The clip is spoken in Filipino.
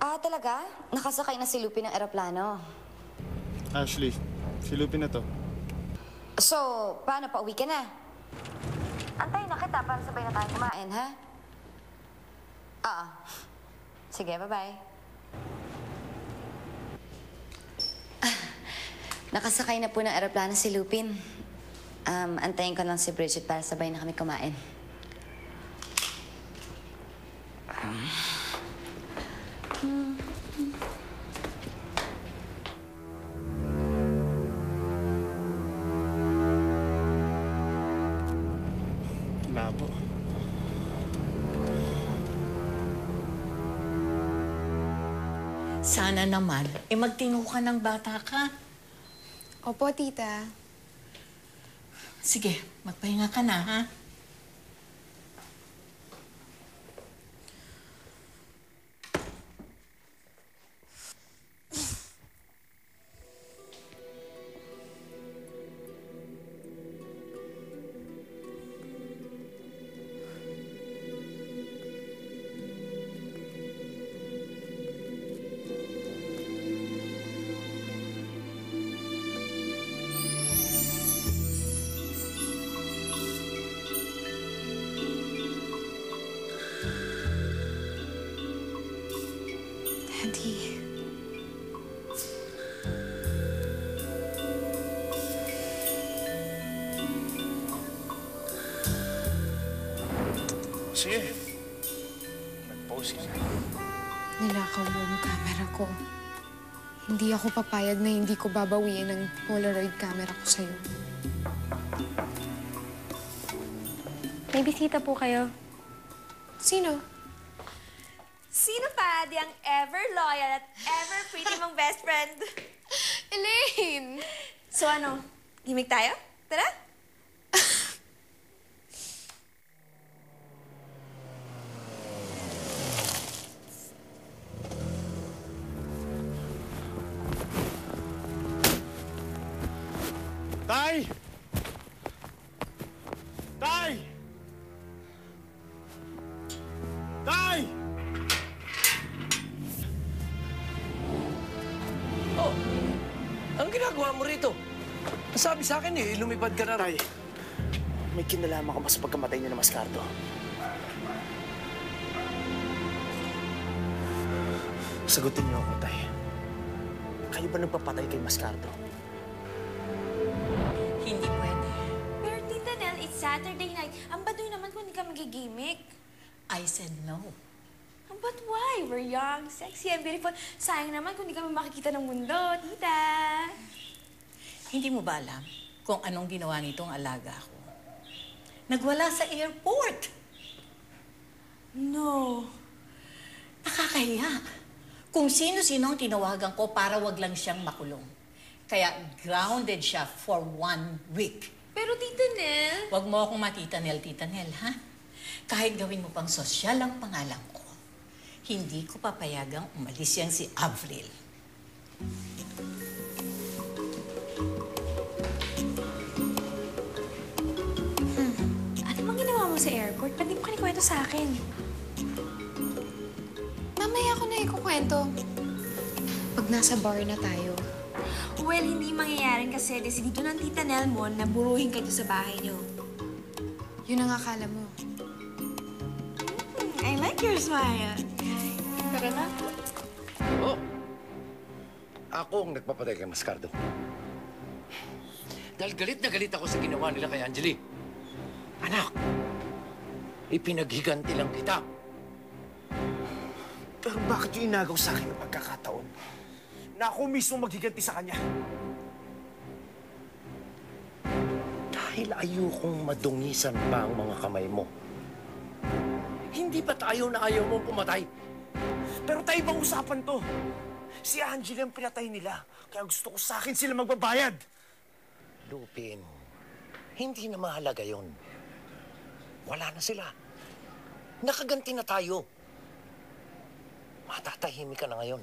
Ah, talaga? Nakasakay na si Lupin ng eroplano. Ashley, si Lupin na to. So, paano? Pauwi ka na? Antayin na kita para sabay na tayo kumain, ha? Oo. Sige, bye-bye. Nakasakay na po ng eroplano si Lupin. Antayin ko lang si Bridget para sabay na kami kumain. Labo. Sana naman, magtino ka ng bata ka. Opo, tita. Sige, magpahinga ka na, ha? Daddy. Sige. Mag-pause ka na. Nilakaw mo ang camera ko. Hindi ako papayag na hindi ko babawiin ang Polaroid camera ko sa'yo. May bisita po kayo. Sino? Sino pa di ang ever-loyal at ever-pretty mong best friend? Elaine! So ano, gimmick tayo? Tara? Tay! Tay! Tay! Oh, ang ginagawa mo rito? Sabi sa akin lumipad ka na. Tay, may kinalaman ka ba sa pagkamatay niya ng Mascardo? Sagutin niyo ako, Tay. Kayo ba nagpapatay kay Mascardo? Hindi pwede. Pero Tita Nel, it's Saturday night. Ang baduy naman kung hindi ka magigimik. I said no. But why? We're young, sexy, and beautiful. Sayang naman kung hindi kami makikita ng mundo, Tita. Hindi mo ba alam kung anong ginawa nitong alaga ko? Nagwala sa airport. No. Nakakahiya. Kung sino-sino ang tinawagan ko para wag lang siyang makulong. Kaya grounded siya for 1 week. Pero Tita Nel... Wag mo akong Tita Nel, ha? Kahit gawin mo pang sosyal ang pangalan ko, hindi ko papayagang umalis yang si Avril. Ano bang ginawa mo sa airport? Ba't di mo kinikwento sa akin? Mamaya ko na ikukwento. Pag nasa bar na tayo. Well, hindi mangyayarin kasi desidido ng Tita Nel mo na buruhin kayo sa bahay niyo. Yun ang akala mo. I like your smile. Tara na. Oh! Ako ang nagpapatay kay Mascardo. Dahil galit na galit ako sa ginawa nila kay Angeli. Anak, ipinaghiganti lang kita. Pero bakit yung inagaw sa akin ng pagkakataon na ako mismo maghiganti sa kanya? Dahil ayokong madungisan pa ang mga kamay mo. Hindi ba tayo na ayaw mong pumatay? Pero tayo bang usapan to? Si Angela ang pinatay nila. Kaya gusto ko sa akin sila magbabayad. Lupin, hindi na mahalaga yon. Wala na sila. Nakaganti na tayo. Matatahimik ka na ngayon.